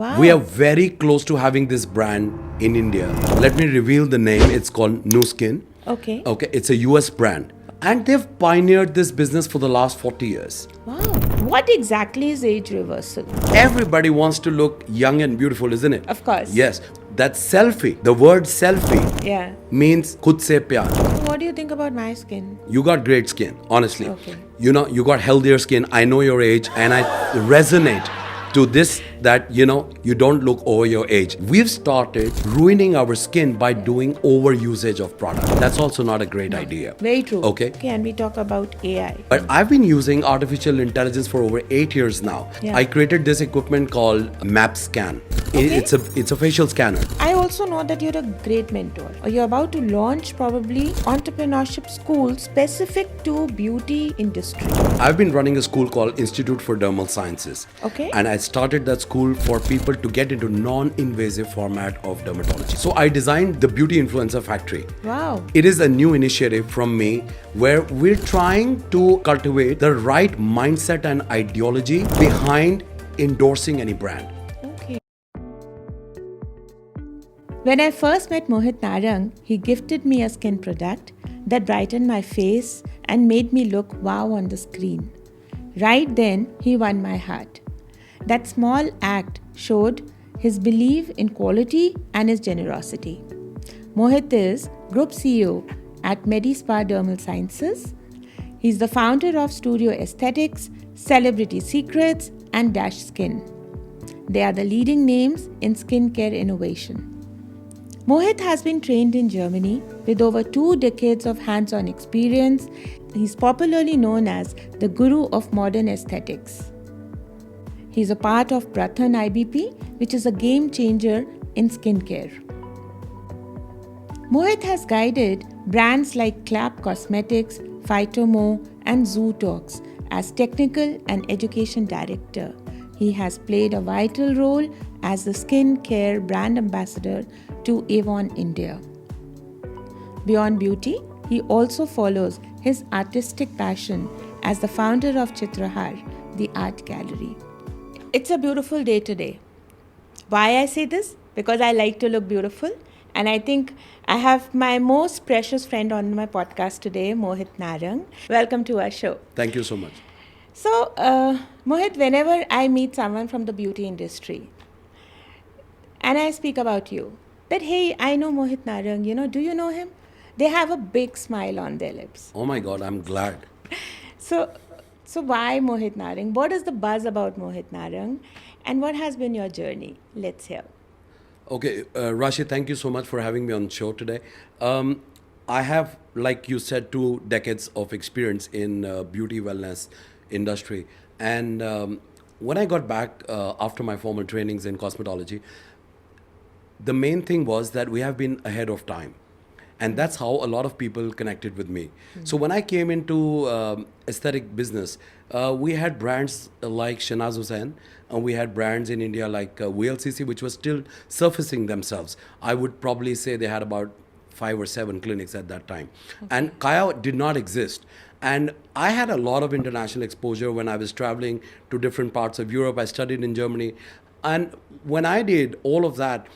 Wow. We are very close to having this brand in India. Let me reveal the name. It's called New Skin. Okay. Okay, it's a US brand. And they've pioneered this business for the last 40 years. Wow. What exactly is age reversal? Everybody wants to look young and beautiful, isn't it? Of course. Yes. That selfie, the word selfie Yeah. means khud se pyar. What do you think about my skin? You got great skin, honestly. Okay. You got healthier skin. I know your age and I resonate to this that, you don't look over your age. We've started ruining our skin by doing over usage of product. That's also not a great idea. Very true. Okay. And we talk about AI. But I've been using artificial intelligence for over 8 years now. Yeah. I created this equipment called Map Scan. Okay. It's a facial scanner. I also know that you're a great mentor. You're about to launch probably entrepreneurship school specific to beauty industry. I've been running a school called Institute for Dermal Sciences. Okay. And I started that school for people to get into non-invasive format of dermatology. So I designed the Beauty Influencer Factory. Wow. It is a new initiative from me where we're trying to cultivate the right mindset and ideology behind endorsing any brand. Okay. When I first met Mohit Narang, he gifted me a skin product that brightened my face and made me look wow on the screen. Right then, he won my heart. That small act showed his belief in quality and his generosity. Mohit is Group CEO at Medispa Dermal Sciences. He's the founder of Studio Aesthetics, Celebrity Secrets, and Dash Skin. They are the leading names in skincare innovation. Mohit has been trained in Germany with over 2 decades of hands-on experience. He's popularly known as the guru of modern aesthetics. He's a part of Prathan IBP, which is a game changer in skincare. Mohit has guided brands like Clap Cosmetics, Phytomo, and Zoo Talks as technical and education director. He has played a vital role as the skincare brand ambassador to Avon India. Beyond beauty, he also follows his artistic passion as the founder of Chitrahar, the art gallery. It's a beautiful day today. Why I say this? Because I like to look beautiful. And I think I have my most precious friend on my podcast today, Mohit Narang. Welcome to our show. Thank you so much. So, Mohit, whenever I meet someone from the beauty industry and I speak about you, that, hey, I know Mohit Narang, do you know him? They have a big smile on their lips. Oh my God, I'm glad. So why Mohit Narang? What is the buzz about Mohit Narang? And what has been your journey? Let's hear. Okay, Rashi, thank you so much for having me on the show today. I have, like you said, 2 decades of experience in beauty wellness industry. And when I got back after my formal trainings in cosmetology, the main thing was that we have been ahead of time. And that's how a lot of people connected with me. So when I came into aesthetic business, we had brands like Shanaz Hussain, and we had brands in India like VLCC, which was still surfacing themselves. I would probably say they had about 5 or 7 clinics at that time. Okay. And Kaya did not exist. And I had a lot of international exposure when I was traveling to different parts of Europe. I studied in Germany. And when I did all of that,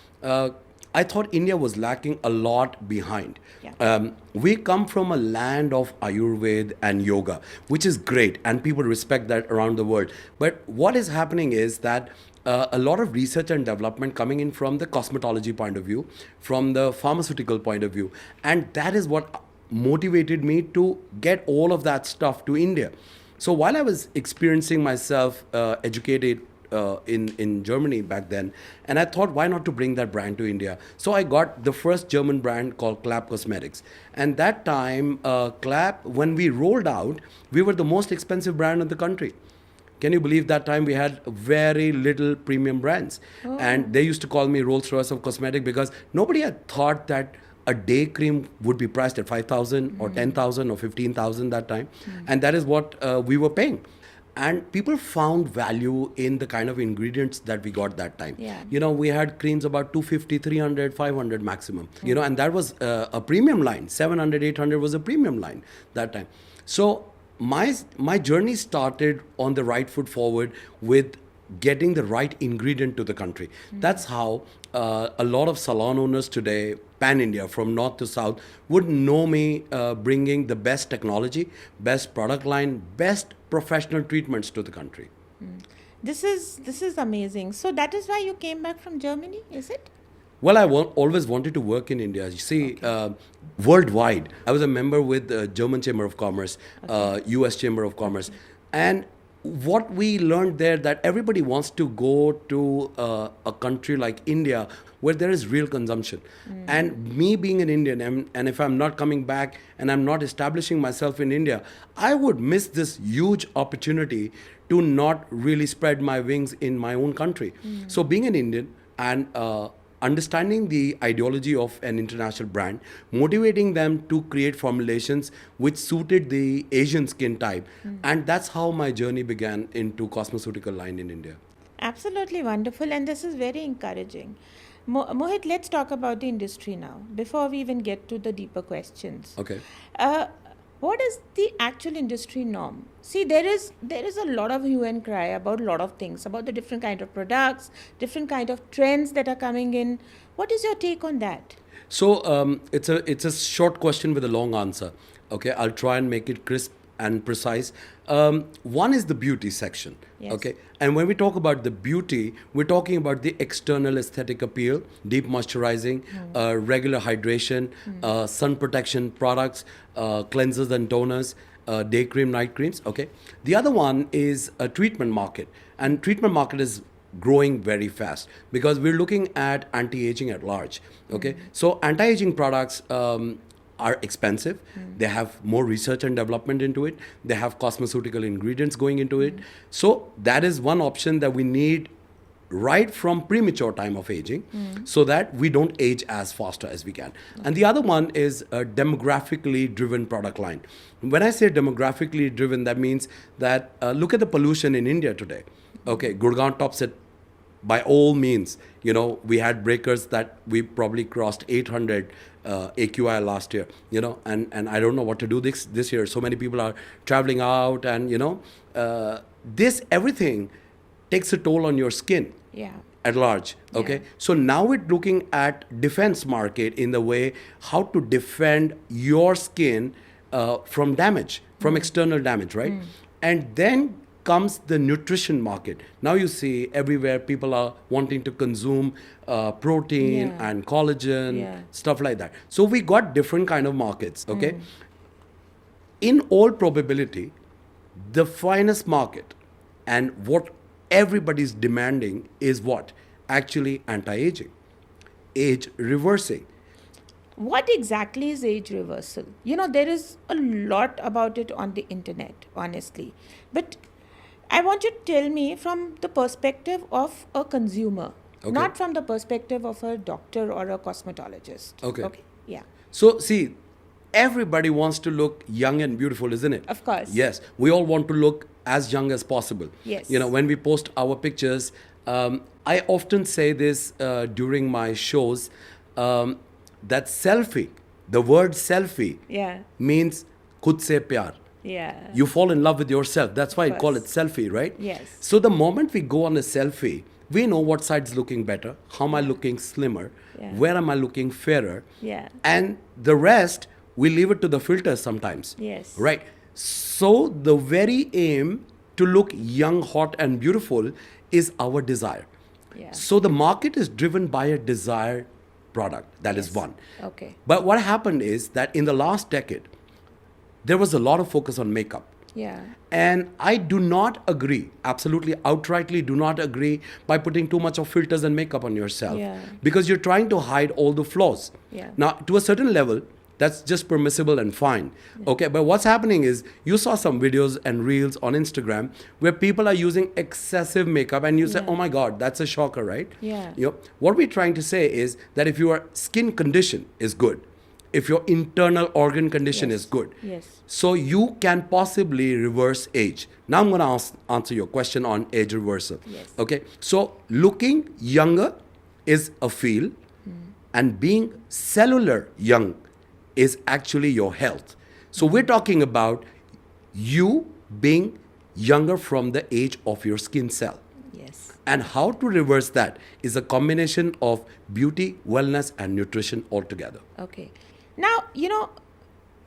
I thought India was lacking a lot behind. Yeah. We come from a land of Ayurveda and yoga, which is great, and people respect that around the world. But what is happening is that a lot of research and development coming in from the cosmetology point of view, from the pharmaceutical point of view, and that is what motivated me to get all of that stuff to India. So while I was experiencing myself educated in Germany back then, and I thought, why not to bring that brand to India? So I got the first German brand called Clap Cosmetics. And that time, Clap, when we rolled out, we were the most expensive brand in the country. Can you believe that time we had very little premium brands? Oh. And they used to call me Rolls Royce of cosmetic because nobody had thought that a day cream would be priced at 5,000 or 10,000 or 15,000 that time. And that is what we were paying. And people found value in the kind of ingredients that we got that time. Yeah. We had creams about 250, 300, 500 maximum. And that was a premium line. 700, 800 was a premium line that time. So my journey started on the right foot forward with getting the right ingredient to the country. That's how a lot of salon owners today, pan India, from north to south, would know me bringing the best technology, best product line, best professional treatments to the country. This is amazing. So that is why you came back from Germany, is it? Well, I always wanted to work in India. You see, worldwide. I was a member with the German Chamber of Commerce, U.S. Chamber of Commerce, and what we learned there that everybody wants to go to a country like India where there is real consumption. And me being an Indian, and if I'm not coming back and I'm not establishing myself in India, I would miss this huge opportunity to not really spread my wings in my own country. So being an Indian and understanding the ideology of an international brand, motivating them to create formulations which suited the Asian skin type. And that's how my journey began into cosmeceutical line in India. Absolutely wonderful, and this is very encouraging. Mohit, let's talk about the industry now before we even get to the deeper questions. Okay. Uh, what is the actual industry norm? See, there is a lot of hue and cry about a lot of things, about the different kind of products, different kind of trends that are coming in. What is your take on that? So it's a short question with a long answer. Okay, I'll try and make it crisp and precise. One is the beauty section. Yes. Okay, and when we talk about the beauty, we're talking about the external aesthetic appeal, deep moisturizing, regular hydration, sun protection products, cleansers and toners, day cream, night creams. Okay, the other one is a treatment market, and treatment market is growing very fast because we're looking at anti-aging at large. Okay, so anti-aging products are expensive. They have more research and development into it. They have cosmeceutical ingredients going into it. So that is one option that we need right from premature time of aging so that we don't age as faster as we can. And the other one is a demographically driven product line. When I say demographically driven, that means that look at the pollution in India today. Okay, Gurgaon tops it by all means. You know, we had breakers that we probably crossed 800 AQI last year, you know, and I don't know what to do this year. So many people are traveling out, and, you know, this everything takes a toll on your skin. Yeah. At large. Okay, Yeah. so now we're looking at defense market in the way how to defend your skin from damage, from external damage, right? And then comes the nutrition market. Now you see everywhere people are wanting to consume protein Yeah. and collagen, Yeah. stuff like that. So we got different kind of markets. Okay, in all probability, the finest market and what everybody's demanding is what? Actually anti-aging, age reversing. What exactly is age reversal? You know, there is a lot about it on the internet, honestly. But I want you to tell me from the perspective of a consumer, Okay. not from the perspective of a doctor or a cosmetologist. Okay. Okay. Yeah. So, see, everybody wants to look young and beautiful, isn't it? Of course. Yes, we all want to look as young as possible. Yes. You know, when we post our pictures, I often say this during my shows that selfie, the word selfie, Yeah. means khud se pyar. Yeah. You fall in love with yourself. That's why I call it course. selfie, right? Yes. So the moment we go on a selfie, we know what side's looking better, how am I looking slimmer, Yeah. where am I looking fairer, Yeah. and the rest we leave it to the filters sometimes. Yes. Right. So the very aim to look young, hot, and beautiful is our desire. Yeah. So the market is driven by a desired product. That is Yes. one. Okay. But what happened is that in the last decade, there was a lot of focus on makeup. Yeah. And I do not agree, absolutely outrightly do not agree by putting too much of filters and makeup on yourself. Yeah. Because you're trying to hide all the flaws. Yeah. Now, to a certain level, that's just permissible and fine. Okay, but what's happening is you saw some videos and reels on Instagram where people are using excessive makeup and you say, Yeah. oh my God, that's a shocker, right? Yeah. You know, what we're trying to say is that if your skin condition is good, if your internal organ condition Yes. is good, Yes. so you can possibly reverse age. Now I'm going to answer your question on age reversal. Yes. Okay, so looking younger is a feel, and being cellular young is actually your health. So we're talking about you being younger from the age of your skin cell. Yes. And how to reverse that is a combination of beauty, wellness, and nutrition altogether. Okay. Now,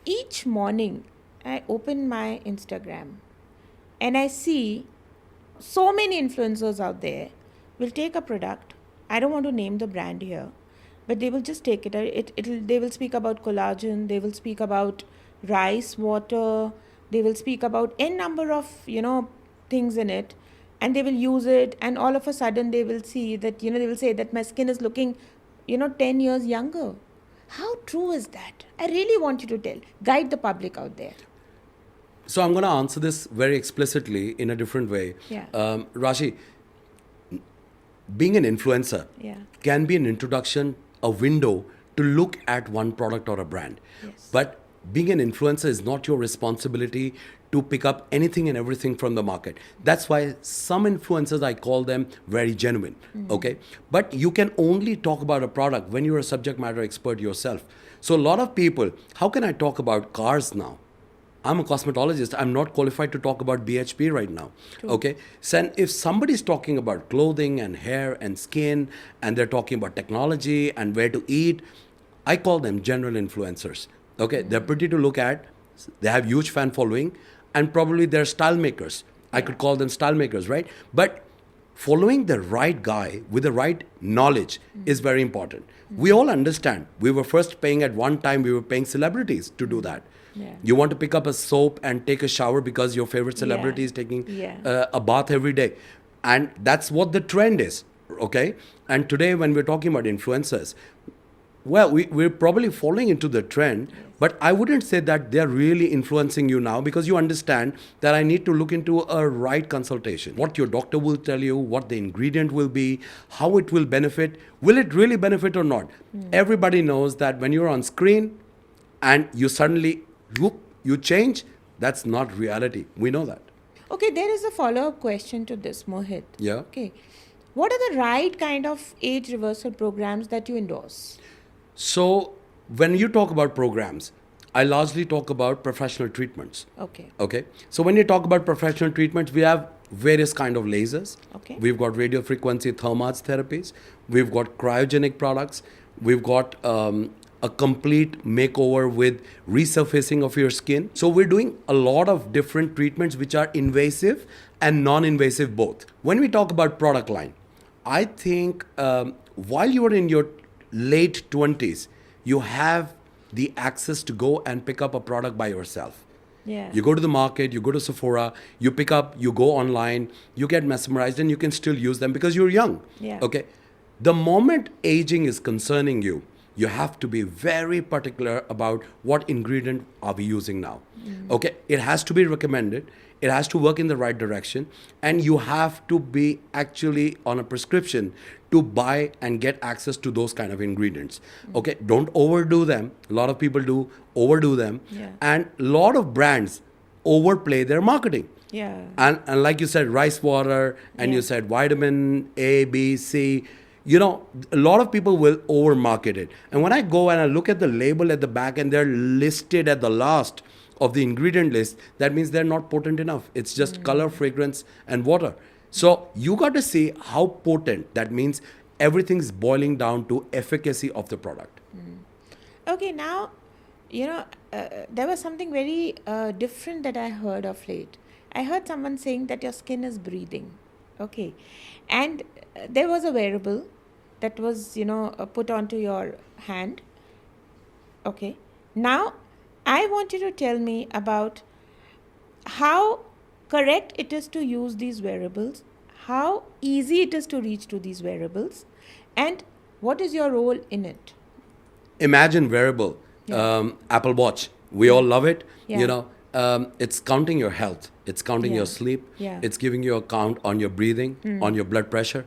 each morning I open my Instagram and I see so many influencers out there will take a product. I don't want to name the brand here, but they will just take it. They will speak about collagen. They will speak about rice water. They will speak about n number of things in it, and they will use it. And all of a sudden, they will see that they will say that my skin is looking 10 years younger. How true is that? I really want you to guide the public out there. So I'm going to answer this very explicitly in a different way. Yeah. Rashi, being an influencer Yeah. can be an introduction, a window to look at one product or a brand. Yes. But being an influencer is not your responsibility to pick up anything and everything from the market. That's why some influencers, I call them very genuine. Okay. But you can only talk about a product when you're a subject matter expert yourself. So a lot of people, how can I talk about cars now? I'm a cosmetologist. I'm not qualified to talk about BHP right now. True. Okay. So if somebody's talking about clothing and hair and skin, and they're talking about technology and where to eat, I call them general influencers. Okay. They're pretty to look at. They have huge fan following, and probably they're style makers. I could call them style makers, right? But following the right guy with the right knowledge is very important. We all understand. We were first paying at one time, we were paying celebrities to do that. Yeah. You want to pick up a soap and take a shower because your favorite celebrity is taking a bath every day. And that's what the trend is, okay? And today when we're talking about influencers, well, we're probably falling into the trend, but I wouldn't say that they're really influencing you now, because you understand that I need to look into a right consultation. What your doctor will tell you, what the ingredient will be, how it will benefit. Will it really benefit or not? Everybody knows that when you're on screen and you suddenly, whoop, you change, that's not reality. We know that. Okay, there is a follow-up question to this, Mohit. Yeah. Okay. What are the right kind of age reversal programs that you endorse? So when you talk about programs, I largely talk about professional treatments. Okay. Okay. So when you talk about professional treatments, we have various kind of lasers. Okay. We've got radio frequency thermals therapies. We've got cryogenic products. We've got a complete makeover with resurfacing of your skin. So we're doing a lot of different treatments which are invasive and non-invasive both. When we talk about product line, I think while you are in your late 20s, you have the access to go and pick up a product by yourself. Yeah. You go to the market, you go to Sephora, you pick up, you go online, you get mesmerized, and you can still use them because you're young. Yeah. Okay. The moment aging is concerning you, you have to be very particular about what ingredient are we using now. Okay. It has to be recommended. It has to work in the right direction, and you have to be actually on a prescription to buy and get access to those kind of ingredients. Okay, don't overdo them. A lot of people do overdo them, and a lot of brands overplay their marketing. Yeah. And like you said, rice water, and you said vitamin A, B, C. You know, a lot of people will overmarket it. And when I go and I look at the label at the back and they're listed at the last of the ingredient list, that means they're not potent enough. It's just color, fragrance, and water. So you got to see how potent. That means everything's boiling down to efficacy of the product. Okay, now, there was something very different that I heard of late. I heard someone saying that your skin is breathing. Okay. And there was a wearable that was, put onto your hand. Okay. Now, I want you to tell me about how correct it is to use these wearables, how easy it is to reach to these wearables, and what is your role in it? Imagine wearable, Apple Watch. We all love it. Yeah. You know, it's counting your health. It's counting your sleep. Yeah. It's giving you a count on your breathing, on your blood pressure.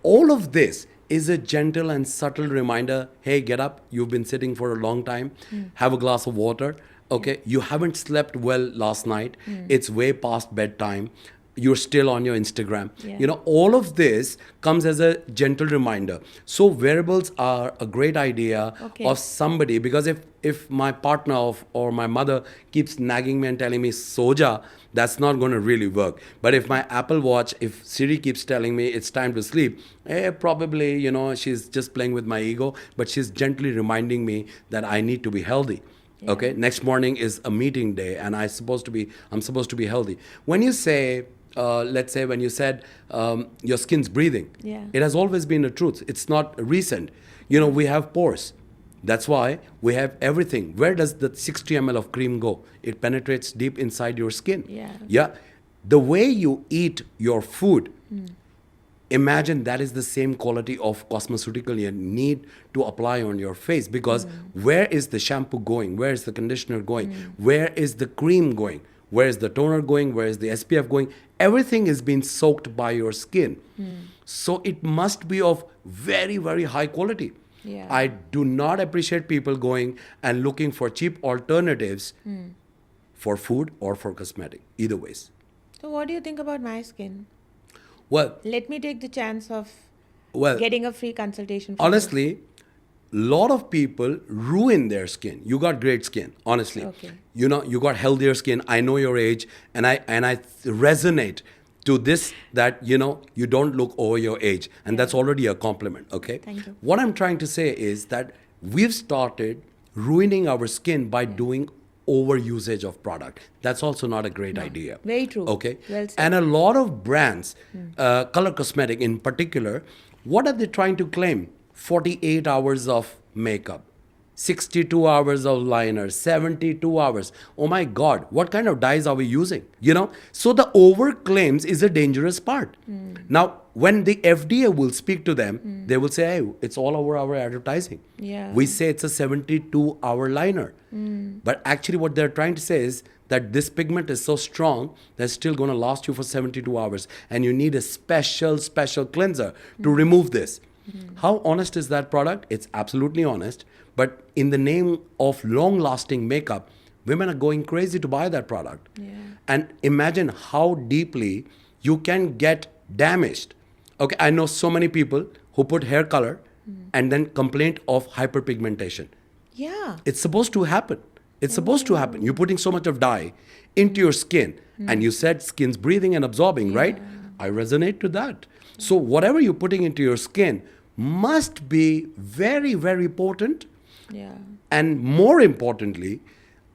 All of this is a gentle and subtle reminder. Hey, get up. You've been sitting for a long time. Have a glass of water. Okay. You haven't slept well last night. It's way past bedtime. you're still on your Instagram. Yeah. You know, all of this comes as a gentle reminder. So wearables are a great idea Okay. of somebody, because if my partner or my mother keeps nagging me and telling me soja, that's not going to really work. But if my Apple Watch, if Siri keeps telling me it's time to sleep, probably, you know, she's just playing with my ego, but she's gently reminding me that I need to be healthy. Yeah. Okay, next morning is a meeting day, and I'm supposed to be healthy. When you say, let's say, when you said your skin's breathing, Yeah. it has always been a truth. It's not recent. You know, we have pores. That's why we have everything. Where does the 60 ml of cream go? It penetrates deep inside your skin. Yeah. Yeah. The way you eat your food, imagine that is the same quality of cosmeceutical you need to apply on your face, because where is the shampoo going? Where is the conditioner going? Where is the cream going? Where is the toner going? Where is the SPF going? Everything is being soaked by your skin. So it must be of very, very high quality. Yeah. I do not appreciate people going and looking for cheap alternatives for food or for cosmetic, either ways. So what do you think about my skin? Well, Let me take the chance of well, getting a free consultation from honestly, lot of people ruin their skin. You got great skin, honestly. Okay. You know, you got healthier skin. I know your age, and I resonate to this, that, you know, you don't look over your age, and that's already a compliment. Okay. Thank you. What I'm trying to say is that we've started ruining our skin by doing over usage of product. That's also not a great idea. Very true. Okay. Well said. And a lot of brands, color cosmetic in particular, what are they trying to claim? 48 hours of makeup, 62 hours of liner, 72 hours. Oh my God, what kind of dyes are we using? You know, so the over claims is a dangerous part. Now, when the FDA will speak to them, they will say, hey, it's all over our advertising. Yeah. We say it's a 72-hour liner. But actually what they're trying to say is that this pigment is so strong that it's still going to last you for 72 hours. And you need a special cleanser to remove this. How honest is that product? It's absolutely honest. But in the name of long-lasting makeup, women are going crazy to buy that product. Yeah. And imagine how deeply you can get damaged. Okay, I know so many people who put hair color and then complaint of hyperpigmentation. Yeah. It's supposed to happen. It's supposed to happen. You're putting so much of dye into your skin, and you said skin's breathing and absorbing, right? I resonate to that. So whatever you're putting into your skin must be very, very potent. Yeah. And more importantly,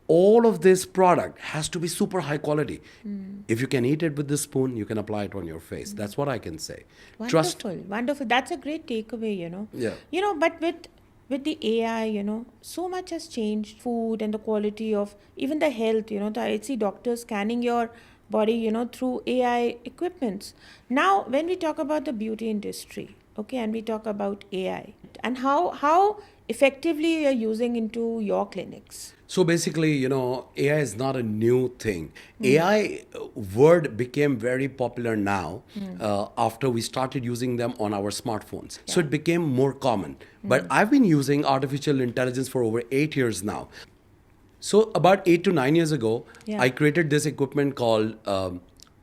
all of this product has to be super high quality. If you can eat it with the spoon, you can apply it on your face. That's what I can say. Trust. Wonderful. That's a great takeaway, you know. Yeah. You know, but with the AI, you know, so much has changed. Food and the quality of even the health, you know, I see doctors scanning your body, you know, through AI equipments. Now, when we talk about the beauty industry, okay, and we talk about AI and how effectively you're using into your clinics. So basically, you know, AI is not a new thing. AI word became very popular now after we started using them on our smartphones. So it became more common. But I've been using artificial intelligence for over 8 years now. So about 8 to 9 years ago, Yeah. I created this equipment called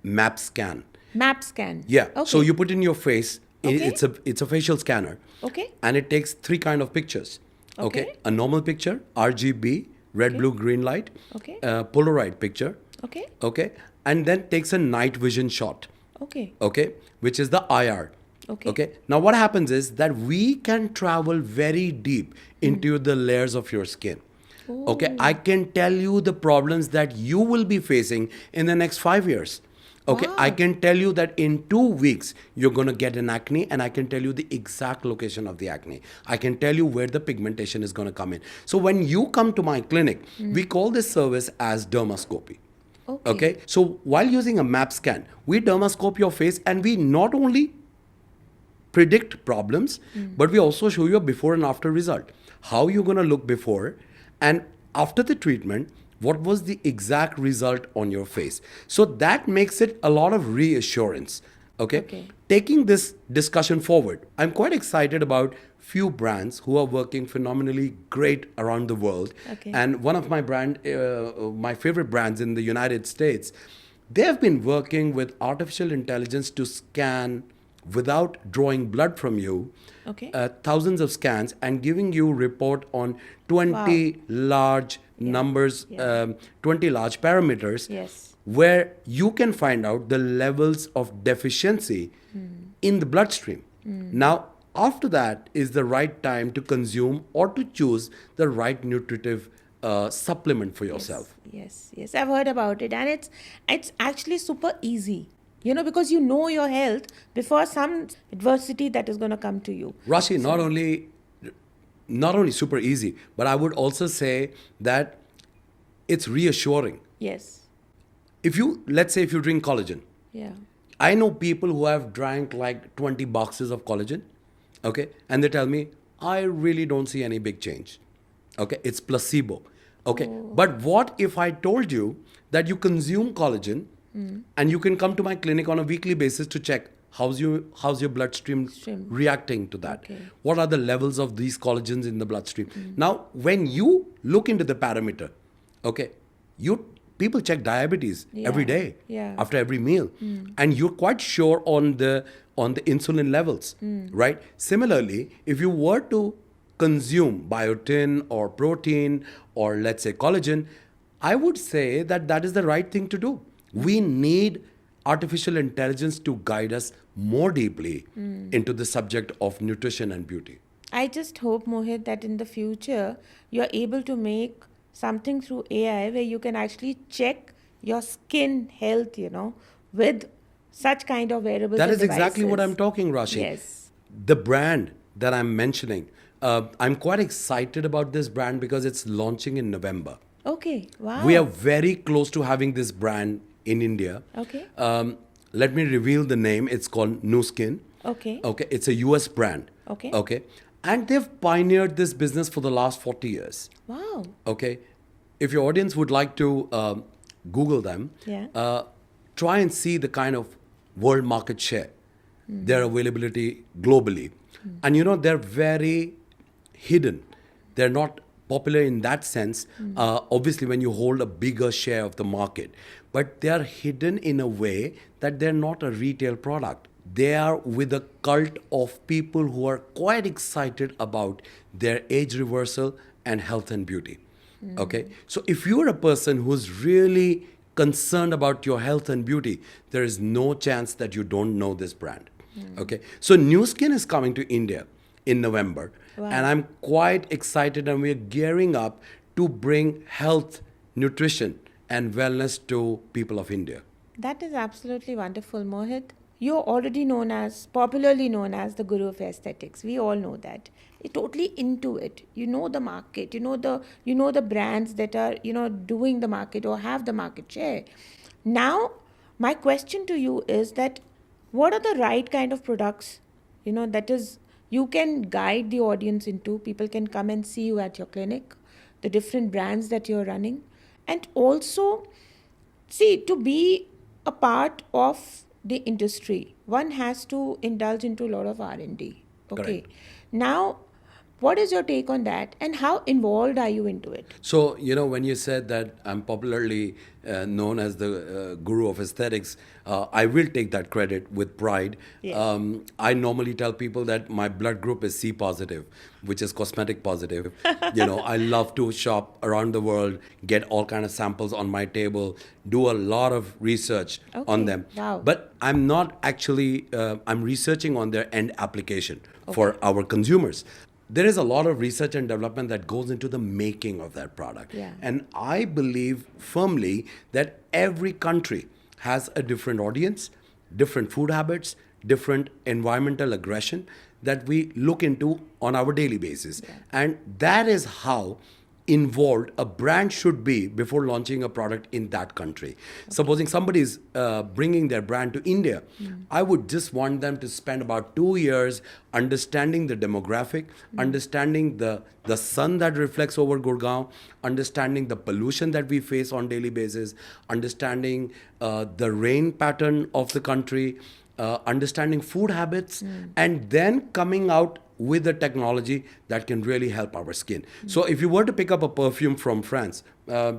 Map Scan. Map scan. Yeah. Okay. So you put in your face. Okay. It's a facial scanner. Okay. And it takes 3 kind of pictures. Okay. A normal picture, RGB, red, Okay. blue, green light. Okay. Polaroid picture. Okay. Okay. And then takes a night vision shot. Okay. Okay. Which is the IR. Okay. Okay. Now what happens is that we can travel very deep into the layers of your skin. Okay. I can tell you the problems that you will be facing in the next 5 years. Okay, Wow. I can tell you that in 2 weeks, you're going to get an acne, and I can tell you the exact location of the acne. I can tell you where the pigmentation is going to come in. So when you come to my clinic, we call this service as dermoscopy. Okay, so while using a map scan, we dermoscope your face, and we not only predict problems, but we also show you a before and after result. How you're going to look before, and after the treatment, what was the exact result on your face. So that makes it a lot of reassurance. Okay. Taking this discussion forward, I'm quite excited about few brands who are working phenomenally great around the world. Okay. And one of my my favorite brands in the United States, They've been working with artificial intelligence to scan without drawing blood from you, Okay. thousands of scans and giving you report on 20 large numbers, Yeah. 20 large parameters, Yes. where you can find out the levels of deficiency in the bloodstream. Now, after that is the right time to consume or to choose the right nutritive supplement for yourself. Yes. I've heard about it, and it's actually super easy. Because you know your health before some adversity that is going to come to you. Rashi, not only super easy, but I would also say that it's reassuring. Yes. Let's say if you drink collagen, Yeah. I know people who have drank like 20 boxes of collagen, okay, and they tell me, I really don't see any big change. Okay, it's placebo. Okay, but what if I told you that you consume collagen and you can come to my clinic on a weekly basis to check how's your bloodstream reacting to that? Okay. What are the levels of these collagens in the bloodstream? Now, when you look into the parameter, okay, people check diabetes every day Yeah. after every meal, and you're quite sure on the insulin levels, right? Similarly, if you were to consume biotin or protein or let's say collagen, I would say that is the right thing to do. We need artificial intelligence to guide us more deeply into the subject of nutrition and beauty. I just hope, Mohit, that in the future you're able to make something through AI where you can actually check your skin health, with such kind of wearables That and is exactly what devices. I'm talking, Rashi. Yes. The brand that I'm mentioning, I'm quite excited about this brand because it's launching in November. Okay. Wow. We are very close to having this brand in India. Okay. Let me reveal the name. It's called Nu Skin. Okay. Okay. It's a US brand. Okay. Okay. And they've pioneered this business for the last 40 years. Wow. Okay. If your audience would like to Google them, Yeah. try and see the kind of world market share, their availability globally. And they're very hidden. They're not popular in that sense, obviously, when you hold a bigger share of the market. But they are hidden in a way that they're not a retail product. They are with a cult of people who are quite excited about their age reversal and health and beauty. Okay? So if you're a person who's really concerned about your health and beauty, there is no chance that you don't know this brand. Okay? So Nu Skin is coming to India in November. Wow. And I'm quite excited, and we're gearing up to bring health, nutrition, and wellness to people of India. That is absolutely wonderful, Mohit. You're already popularly known as the guru of aesthetics. We all know that. You're totally into it. You know the market. You know the brands that are doing the market or have the market share. Now, my question to you is that what are the right kind of products, that is you can guide the audience into. People can come and see you at your clinic, the different brands that you're running, and also see, to be a part of the industry, one has to indulge into a lot of R&D. Okay. Correct. Now, what is your take on that, and how involved are you into it? So, when you said that I'm popularly known as the guru of aesthetics, I will take that credit with pride. Yes. I normally tell people that my blood group is C positive, which is cosmetic positive. I love to shop around the world, get all kind of samples on my table, do a lot of research on Okay. them. Wow. But I'm not actually, I'm researching on their end application for our consumers. There is a lot of research and development that goes into the making of that product. Yeah. And I believe firmly that every country has a different audience, different food habits, different environmental aggression that we look into on our daily basis. Yeah. And that is how involved a brand should be before launching a product in that country. Okay. Supposing somebody is bringing their brand to India, I would just want them to spend about 2 years understanding the demographic, understanding the sun that reflects over Gurgaon, understanding the pollution that we face on daily basis, understanding the rain pattern of the country, understanding food habits, and then coming out with the technology that can really help our skin. So if you were to pick up a perfume from France,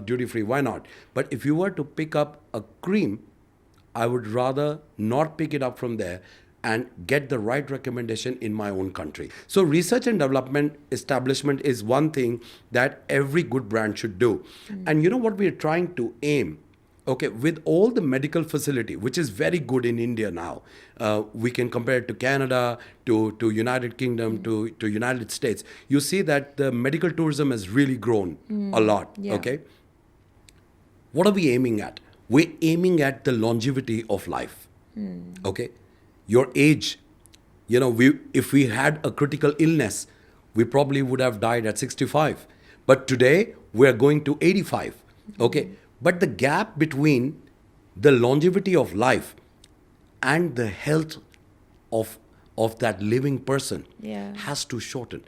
duty free, why not? But if you were to pick up a cream I would rather not pick it up from there and get the right recommendation in my own country. So research and development establishment is one thing that every good brand should do. And you know what we are trying to aim? Okay, with all the medical facility, which is very good in India now, we can compare it to Canada, to United Kingdom, to United States. You see that the medical tourism has really grown a lot. Yeah. Okay, what are we aiming at? We're aiming at the longevity of life. Okay, your age. You know, if we had a critical illness, we probably would have died at 65. But today we're going to 85. Okay, but the gap between the longevity of life and the health of that living person Yeah. has to shorten.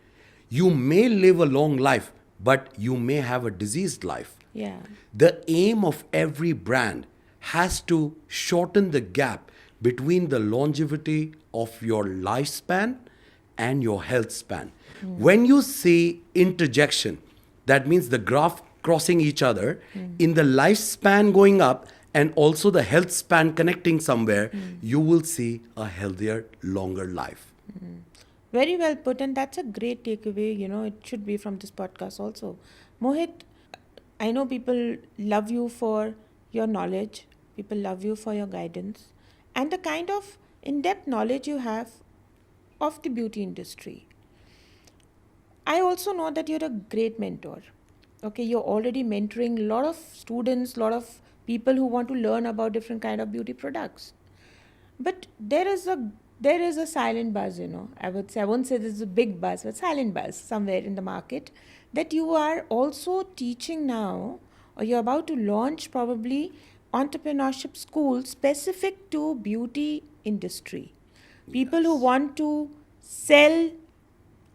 You may live a long life, but you may have a diseased life. Yeah. The aim of every brand has to shorten the gap between the longevity of your lifespan and your health span. When you see interjection, that means the graph crossing each other, in the lifespan going up and also the health span connecting somewhere, you will see a healthier, longer life. Very well put, and that's a great takeaway. It should be from this podcast also. Mohit, I know people love you for your knowledge, people love you for your guidance, and the kind of in depth knowledge you have of the beauty industry. I also know that you're a great mentor. Okay, you're already mentoring a lot of students, a lot of people who want to learn about different kind of beauty products. But there is a silent buzz, I would say, I won't say this is a big buzz, but silent buzz somewhere in the market that you are also teaching now, or you're about to launch probably entrepreneurship school specific to beauty industry. People who want to sell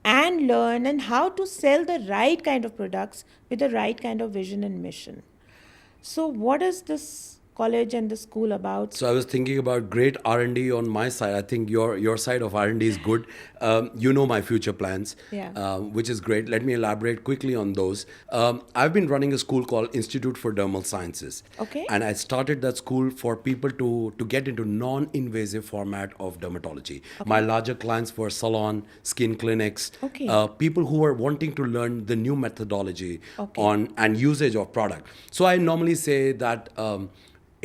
and learn and how to sell the right kind of products with the right kind of vision and mission. So what is this college and the school about? So I was thinking about great R&D on my side. I think your side of R&D is good. You know my future plans, Yeah. which is great. Let me elaborate quickly on those. I've been running a school called Institute for Dermal Sciences. Okay. And I started that school for people to get into non-invasive format of dermatology. My larger clients were salon, skin clinics, Okay. people who are wanting to learn the new methodology Okay. on and usage of product. So I normally say that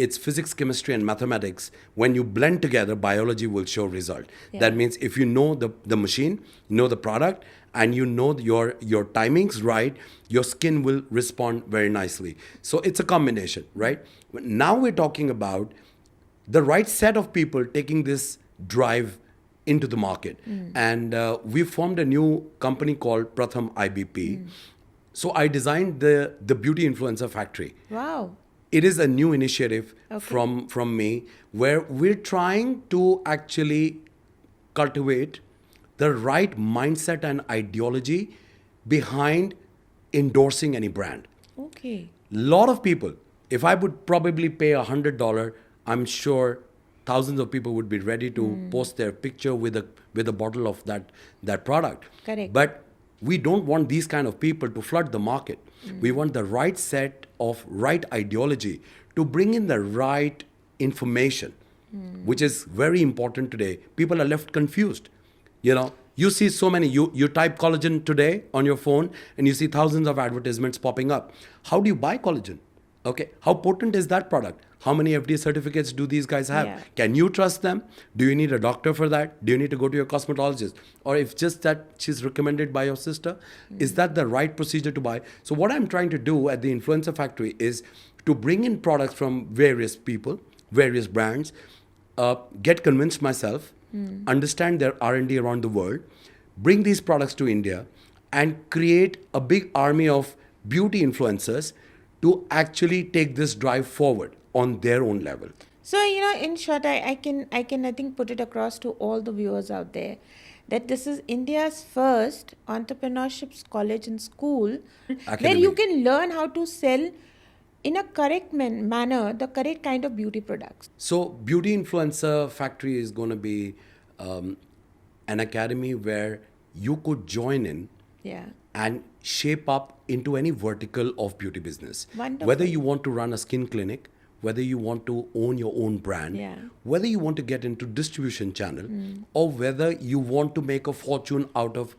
it's physics, chemistry, and mathematics. When you blend together, biology will show result. Yeah. That means if you know the machine, you know the product, and you know your timings right, your skin will respond very nicely. So it's a combination, right? Now we're talking about the right set of people taking this drive into the market. And we formed a new company called Pratham IBP. So I designed the Beauty Influencer Factory. Wow. It is a new initiative Okay. from me where we're trying to actually cultivate the right mindset and ideology behind endorsing any brand. Okay. Lot of people, if I would probably pay $100, I'm sure thousands of people would be ready to post their picture with a bottle of that product. Correct. But we don't want these kind of people to flood the market. We want the right set of right ideology to bring in the right information, which is very important today. People are left confused. You see so many, you type collagen today on your phone and you see thousands of advertisements popping up. How do you buy collagen? Okay, how potent is that product? How many FDA certificates do these guys have? Yeah. Can you trust them? Do you need a doctor for that? Do you need to go to your cosmetologist? Or if just that she's recommended by your sister, is that the right procedure to buy? So what I'm trying to do at the Influencer Factory is to bring in products from various people, various brands, get convinced myself, understand their R&D around the world, bring these products to India, and create a big army of beauty influencers to actually take this drive forward on their own level. So, in short, I can I think put it across to all the viewers out there that this is India's first entrepreneurship college and school where Academy. you can learn how to sell in a correct manner the correct kind of beauty products. So Beauty Influencer Factory is going to be an academy where you could join in Yeah. and shape up into any vertical of beauty business. Wonderful. Whether you want to run a skin clinic, whether you want to own your own brand, Yeah. whether you want to get into distribution channel, or whether you want to make a fortune out of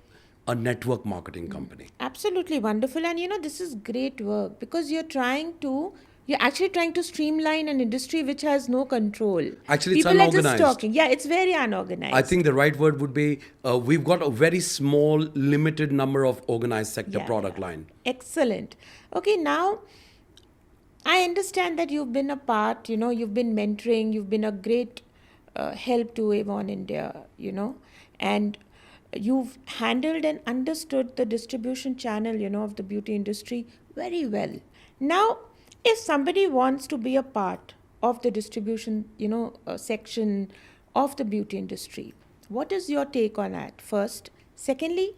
a network marketing company. Absolutely wonderful. And this is great work because you're actually trying to streamline an industry which has no control. Actually, it's People are just unorganized. talking. Yeah, it's very unorganized. I think the right word would be we've got a very small, limited number of organized sector product line. Excellent. Okay, now I understand that you've been a part, you've been mentoring, you've been a great help to Avon India, and you've handled and understood the distribution channel, of the beauty industry very well. Now, if somebody wants to be a part of the distribution, section of the beauty industry, what is your take on that? First. Secondly,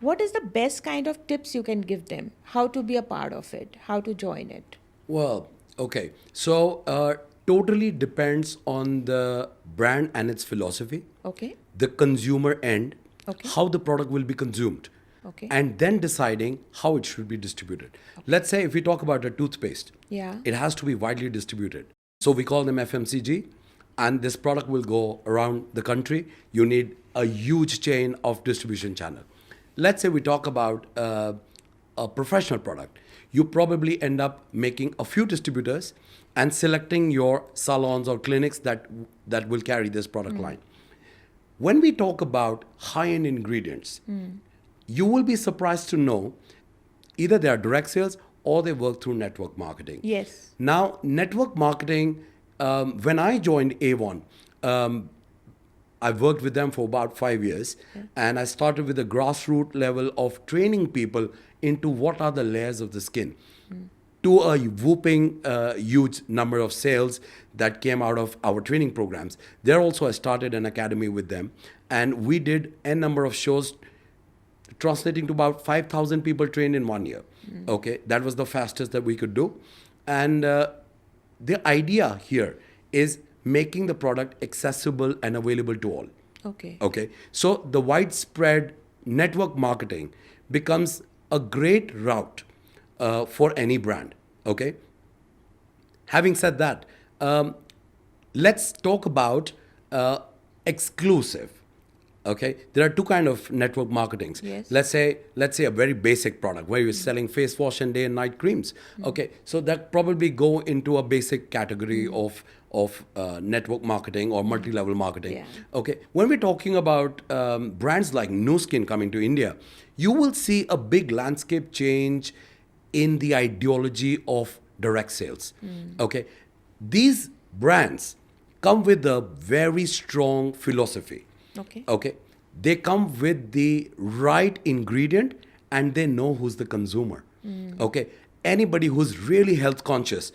what is the best kind of tips you can give them? How to be a part of it? How to join it? Well, okay. So, totally depends on the brand and its philosophy, Okay. the consumer end, Okay. how the product will be consumed, Okay. and then deciding how it should be distributed. Let's say if we talk about a toothpaste, Yeah. it has to be widely distributed. So we call them FMCG, and this product will go around the country. You need a huge chain of distribution channel. Let's say we talk about a professional product. You probably end up making a few distributors and selecting your salons or clinics that will carry this product line. When we talk about high-end ingredients, you will be surprised to know either they are direct sales or they work through network marketing. Yes. Now, network marketing, when I joined Avon, I've worked with them for about 5 years, and I started with the grassroots level of training people into what are the layers of the skin to a whooping huge number of sales that came out of our training programs. There also I started an academy with them, and we did a number of shows translating to about 5,000 people trained in 1 year. Okay, that was the fastest that we could do. And the idea here is making the product accessible and available to all. Okay. Okay, so the widespread network marketing becomes a great route for any brand. Okay, having said that, let's talk about exclusive. Okay, there are two kind of network marketings. Yes. Let's say a very basic product where you're selling face wash and day and night creams. Okay, so that probably go into a basic category of network marketing or multi-level marketing. Yeah. Okay, when we're talking about brands like Nu Skin coming to India, you will see a big landscape change in the ideology of direct sales. Okay, these brands come with a very strong philosophy. Okay. Okay, they come with the right ingredient and they know who's the consumer. Okay, anybody who's really health conscious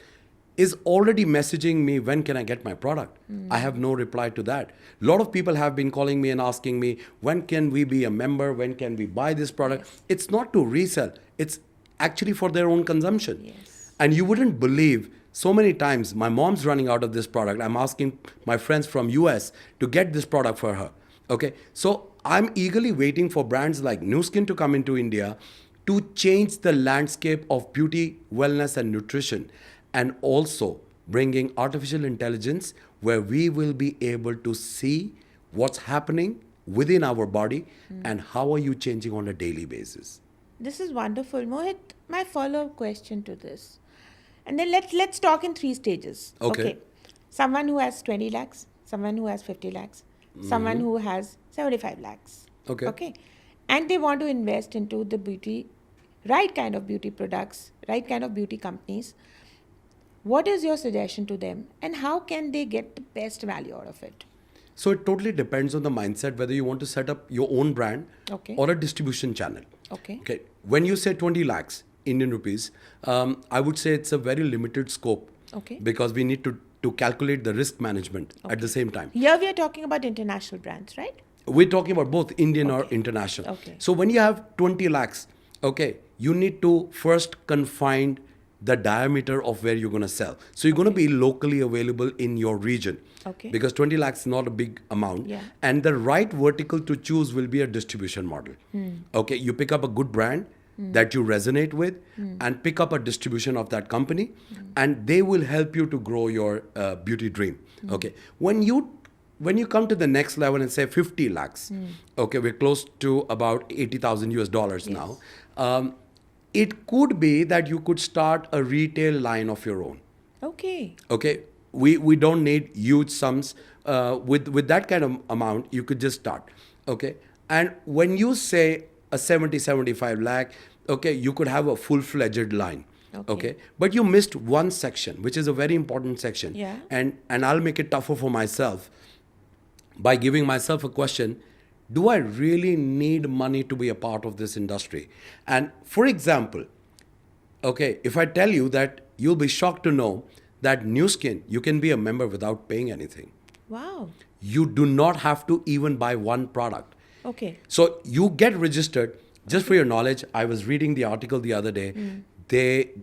is already messaging me, when can I get my product? I have no reply to that. A lot of people have been calling me and asking me, when can we be a member? When can we buy this product? Yes. It's not to resell. It's actually for their own consumption. Yes. And you wouldn't believe so many times my mom's running out of this product. I'm asking my friends from US to get this product for her. Okay, so I'm eagerly waiting for brands like Nu Skin to come into India to change the landscape of beauty, wellness, and nutrition, and also bringing artificial intelligence where we will be able to see what's happening within our body and how are you changing on a daily basis. This is wonderful. Mohit, my follow-up question to this. And then let's talk in 3 stages. Okay. Someone who has 20 lakhs, someone who has 50 lakhs, someone who has 75 lakhs. Okay. Okay. And they want to invest into the beauty, right kind of beauty products, right kind of beauty companies. What is your suggestion to them and how can they get the best value out of it? So it totally depends on the mindset whether you want to set up your own brand Okay. or a distribution channel. Okay. Okay. When you say 20 lakhs Indian rupees, I would say it's a very limited scope. Okay. Because we need to calculate the risk management at the same time. Here we are talking about international brands, right? We're talking about both Indian or international. Okay. So when you have 20 lakhs, okay, you need to first confine the diameter of where you're going to sell. So you're going to be locally available in your region. Okay. Because 20 lakhs is not a big amount. Yeah. And the right vertical to choose will be a distribution model. Okay, you pick up a good brand, that you resonate with and pick up a distribution of that company, and they will help you to grow your beauty dream. Okay, when you come to the next level and say 50 lakhs, okay, we're close to about 80,000 US dollars now. It could be that you could start a retail line of your own. Okay. Okay, we don't need huge sums. With that kind of amount, you could just start. Okay, and when you say a 75 lakh, okay, you could have a full-fledged line. Okay, but you missed one section, which is a very important section. Yeah. And I'll make it tougher for myself by giving myself a question: do I really need money to be a part of this industry? And for example, okay, if I tell you that, you'll be shocked to know that New Skin, you can be a member without paying anything. Wow. You do not have to even buy one product. Okay. So you get registered. Just for your knowledge, I was reading the article the other day. They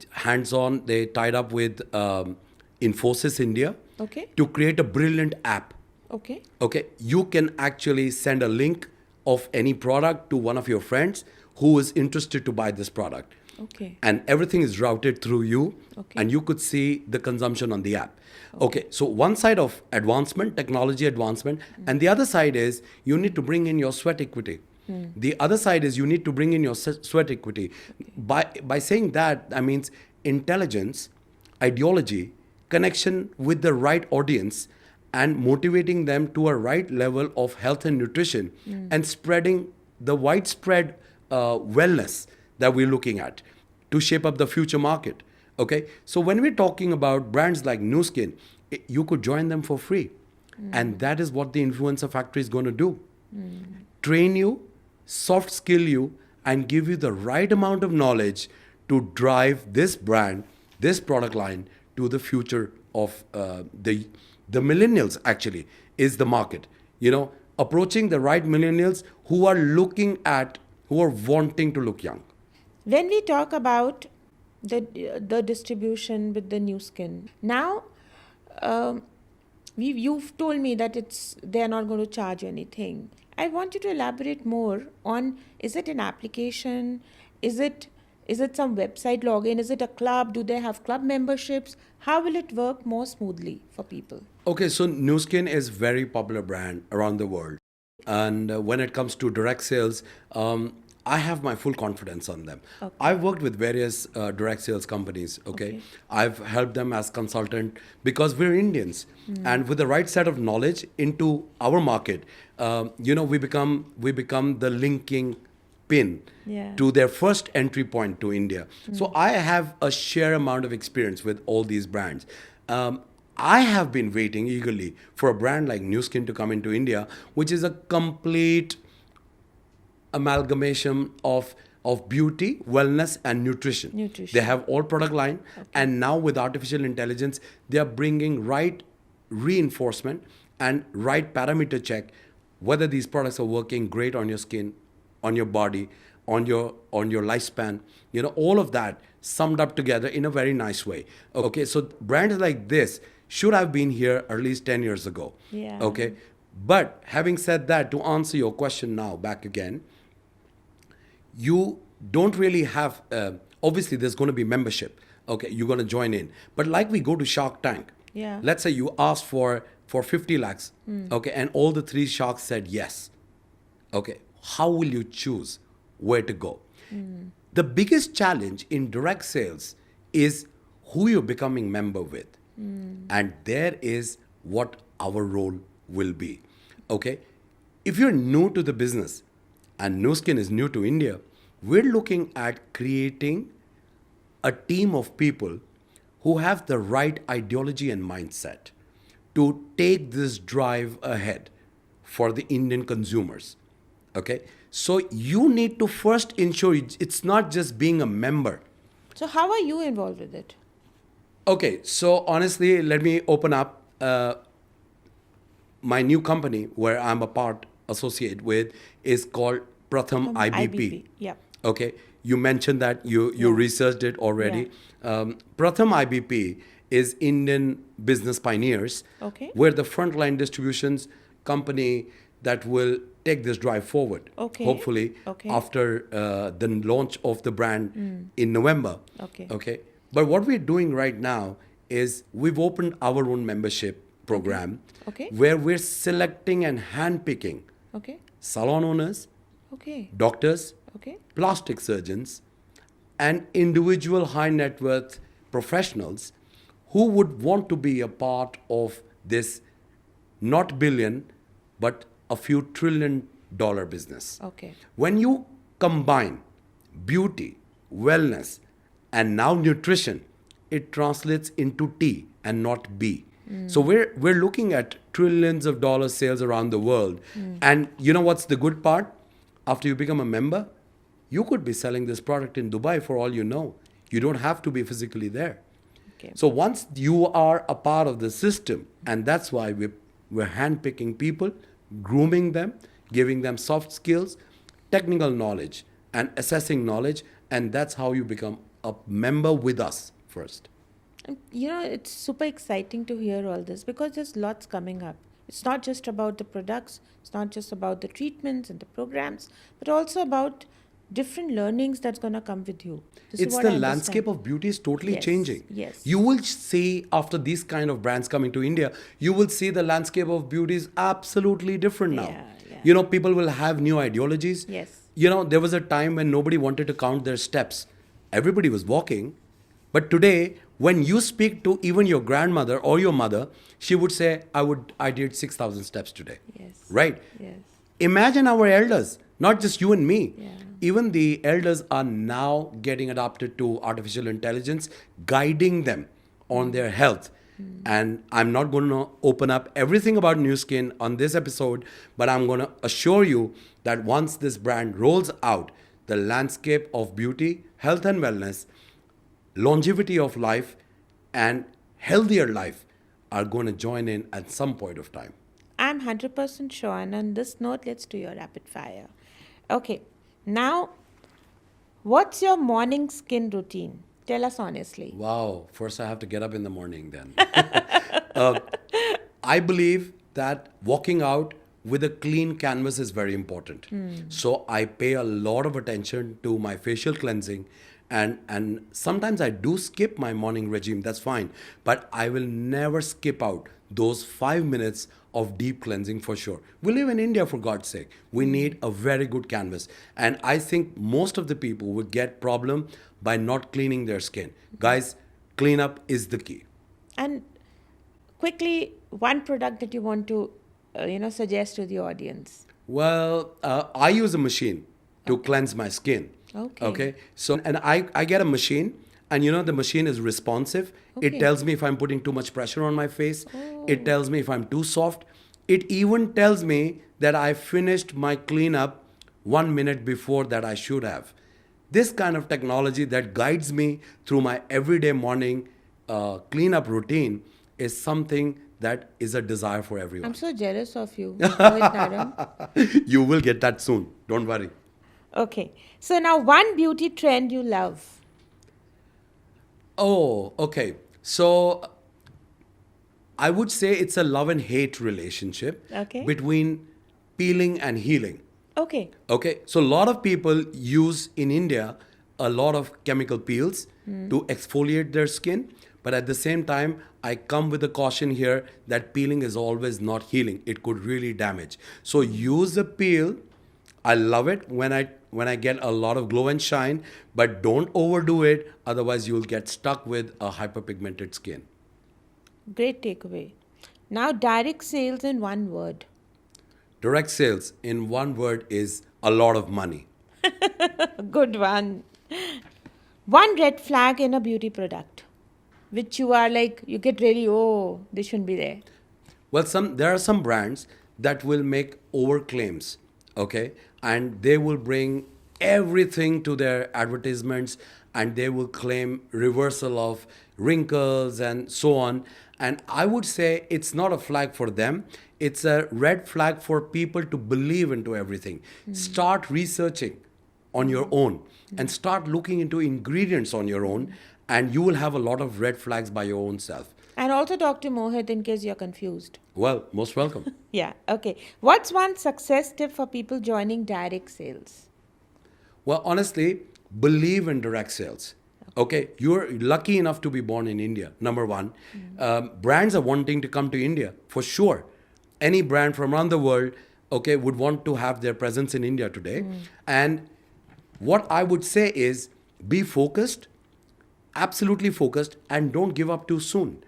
they tied up with Infosys India Okay. to create a brilliant app. Okay. Okay, you can actually send a link of any product to one of your friends who is interested to buy this product. Okay. And everything is routed through you, Okay. and you could see the consumption on the app. Okay, so one side of advancement, technology advancement, and the other side is you need to bring in your sweat equity. The other side is you need to bring in your sweat equity. By saying that, that means intelligence, ideology, connection with the right audience, and motivating them to a right level of health and nutrition, and spreading the widespread wellness that we're looking at to shape up the future market. Okay, so when we're talking about brands like New Skin, you could join them for free. And that is what the influencer factory is going to do. Train you, soft skill you, and give you the right amount of knowledge to drive this brand, this product line to the future of the millennials. Actually is the market, approaching the right millennials who are wanting to look young. When we talk about the distribution with the New Skin, now you've told me that they're not going to charge anything. I want you to elaborate more on, is it an application? Is it some website login? Is it a club? Do they have club memberships? How will it work more smoothly for people? Okay, so New Skin is very popular brand around the world. And when it comes to direct sales, I have my full confidence on them. Okay. I've worked with various direct sales companies. Okay? I've helped them as consultant because we're Indians, and with the right set of knowledge into our market, we become the linking pin to their first entry point to India. So I have a sheer amount of experience with all these brands. I have been waiting eagerly for a brand like New Skin to come into India, which is a complete amalgamation of beauty, wellness, and nutrition. They have all product line, and now with artificial intelligence, they are bringing right reinforcement and right parameter check whether these products are working great on your skin, on your body, on your lifespan. All of that summed up together in a very nice way. Okay, so brands like this should have been here at least 10 years ago. Yeah. Okay, but having said that, to answer your question now back again, you don't really have, obviously there's going to be membership. Okay, you're going to join in. But like we go to Shark Tank, let's say you ask for 50 lakhs, okay, and all the 3 sharks said yes. Okay, how will you choose where to go? The biggest challenge in direct sales is who you're becoming member with. And there is what our role will be. Okay, if you're new to the business and New Skin is new to India, we're looking at creating a team of people who have the right ideology and mindset to take this drive ahead for the Indian consumers. Okay, so you need to first ensure it's not just being a member. So how are you involved with it? Okay, so honestly, let me open up my new company where I'm a part associate with is called Pratham IBP. Yeah. Okay, you mentioned that you researched it already. Pratham IBP is Indian Business Pioneers, where the frontline distributions company that will take this drive forward. Okay. Hopefully, Okay. after the launch of the brand in November. Okay. Okay. But what we're doing right now is we've opened our own membership program Okay. where we're selecting and handpicking Okay. salon owners, Okay. doctors, Okay. plastic surgeons, and individual high net worth professionals who would want to be a part of this not billion but a few $1 trillion business. Okay. When you combine beauty, wellness, and now nutrition, it translates into T and not B. So we're looking at trillions of dollars sales around the world. And you know what's the good part? After you become a member, you could be selling this product in Dubai for all you know. You don't have to be physically there. Okay. So once you are a part of the system, and that's why we're handpicking people, grooming them, giving them soft skills, technical knowledge, and assessing knowledge, and that's how you become a member with us first. And it's super exciting to hear all this because there's lots coming up. It's not just about the products, it's not just about the treatments and the programs, but also about different learnings that's going to come with you. This is It's what the I understand. landscape of beauty is totally Yes, changing. yes. You will see after these kind of brands coming to India, you will see the landscape of beauty is absolutely different now. Yeah. People will have new ideologies. Yes. There was a time when nobody wanted to count their steps. Everybody was walking. But today, when you speak to even your grandmother or your mother, she would say, I did 6,000 steps today. Yes. Right? Yes. Imagine our elders, not just you and me. Yeah. Even the elders are now getting adapted to artificial intelligence, guiding them on their health. And I'm not going to open up everything about New Skin on this episode, but I'm going to assure you that once this brand rolls out, the landscape of beauty, health and wellness, longevity of life, and healthier life are going to join in at some point of time. I'm 100% sure. And on this note, let's do your rapid fire. Okay. Now, what's your morning skin routine? Tell us honestly. Wow. First, I have to get up in the morning then. I believe that walking out with a clean canvas is very important. So I pay a lot of attention to my facial cleansing. And sometimes I do skip my morning regime, that's fine. But I will never skip out those 5 minutes of deep cleansing for sure. We live in India, for God's sake. We need a very good canvas. And I think most of the people would get problem by not cleaning their skin. Guys, cleanup is the key. And quickly, one product that you want to, suggest to the audience. Well, I use a machine to cleanse my skin. Okay. So, and I get a machine, and the machine is responsive. Okay. It tells me if I'm putting too much pressure on my face. It tells me if I'm too soft. It even tells me that I finished my cleanup 1 minute before that I should have. This kind of technology that guides me through my everyday morning cleanup routine is something that is a desire for everyone. I'm so jealous of you, Mohit Narang. You will get that soon. Don't worry. Okay. So now one beauty trend you love. Oh, okay. So I would say it's a love and hate relationship Okay. between peeling and healing. Okay. Okay, so a lot of people use in India a lot of chemical peels to exfoliate their skin. But at the same time, I come with a caution here that peeling is always not healing. It could really damage. So use a peel. I love it when I get a lot of glow and shine, but don't overdo it. Otherwise, you'll get stuck with a hyperpigmented skin. Great takeaway. Now direct sales in one word. Direct sales, in one word, is a lot of money. Good one. One red flag in a beauty product, which you are like, you get really, this shouldn't be there. Well, there are some brands that will make over claims, okay? And they will bring everything to their advertisements, and they will claim reversal of wrinkles and so on. And I would say it's not a flag for them. It's a red flag for people to believe into everything. Start researching on your own and start looking into ingredients on your own, and you will have a lot of red flags by your own self. And also talk to Mohit in case you're confused. Well, most welcome. Yeah, okay. What's one success tip for people joining direct sales? Well, honestly, believe in direct sales. Okay, you're lucky enough to be born in India, number one. Brands are wanting to come to India, for sure. Any brand from around the world, okay, would want to have their presence in India today. And what I would say is be focused, absolutely focused, and don't give up too soon.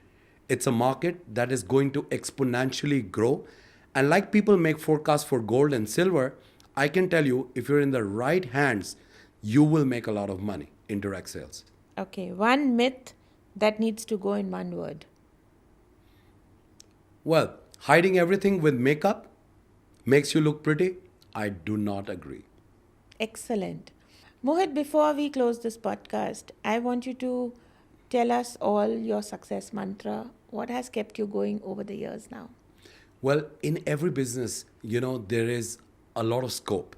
It's a market that is going to exponentially grow. And like people make forecasts for gold and silver, I can tell you if you're in the right hands, you will make a lot of money in direct sales. Okay, one myth that needs to go in one word. Well, hiding everything with makeup makes you look pretty. I do not agree. Excellent. Mohit, before we close this podcast, I want you to tell us all your success mantra. What has kept you going over the years now? Well, in every business, there is a lot of scope.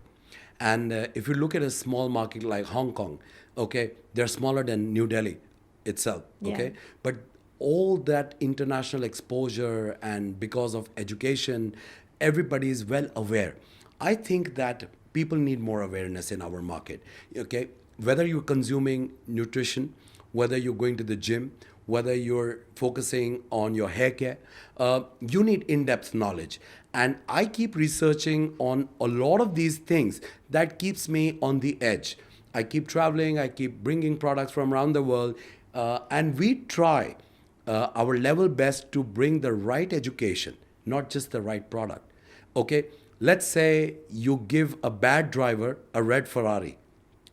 And if you look at a small market like Hong Kong, okay, they're smaller than New Delhi itself, okay? Yeah. But all that international exposure and because of education, everybody is well aware. I think that people need more awareness in our market, okay? Whether you're consuming nutrition, whether you're going to the gym, whether you're focusing on your hair care, you need in-depth knowledge. And I keep researching on a lot of these things that keeps me on the edge. I keep traveling, I keep bringing products from around the world, and we try our level best to bring the right education, not just the right product. Okay, let's say you give a bad driver a red Ferrari.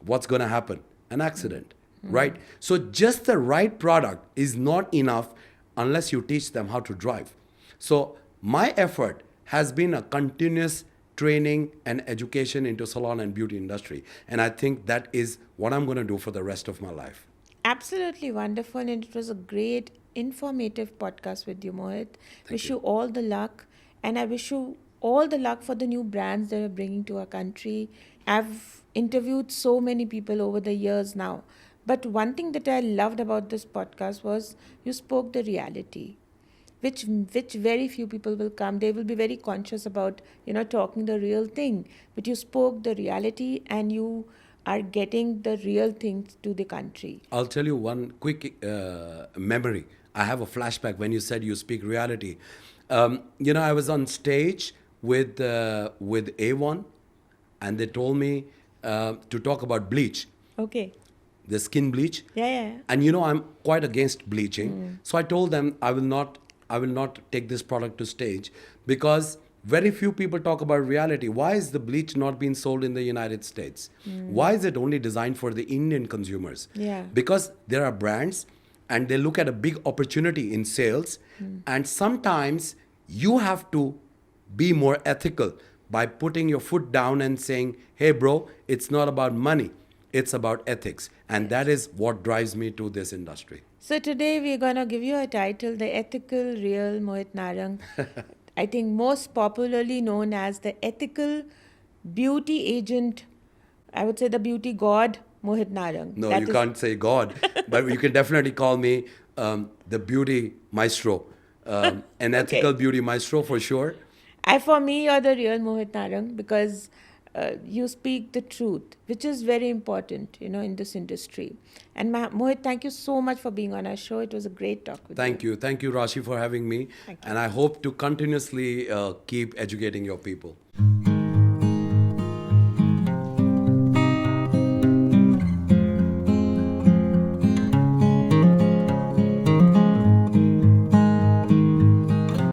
What's going to happen? An accident, right? So just the right product is not enough unless you teach them how to drive. So my effort has been a continuous training and education into salon and beauty industry. And I think that is what I'm going to do for the rest of my life. Absolutely wonderful, and it was a great, informative podcast with you, Mohit. Wish you. you all the luck, and I wish you all the luck for the new brands that you're bringing to our country. I've interviewed so many people over the years now, but one thing that I loved about this podcast was you spoke the reality, which very few people will come. They will be very conscious about talking the real thing, but you spoke the reality and you are getting the real things to the country. I'll tell you one quick memory. I have a flashback when you said you speak reality. I was on stage with A1, and they told me to talk about bleach, Okay. the skin bleach. Yeah. And I'm quite against bleaching. So I told them I will not take this product to stage because very few people talk about reality. Why is the bleach not being sold in the United States? Why is it only designed for the Indian consumers? Yeah. Because there are brands and they look at a big opportunity in sales. And sometimes you have to be more ethical by putting your foot down and saying, hey, bro, it's not about money. It's about ethics. And that is what drives me to this industry. So today we're going to give you a title, The Ethical Real Mohit Narang. I think most popularly known as the ethical beauty agent, I would say the beauty god, Mohit Narang. No, you can't say God, but you can definitely call me the beauty maestro, an ethical beauty maestro for sure. For me, you're the real Mohit Narang because you speak the truth, which is very important, in this industry. And Mohit, thank you so much for being on our show. It was a great talk with you. Thank you, Rashi, for having me. Thank you. And I hope to continuously keep educating your people.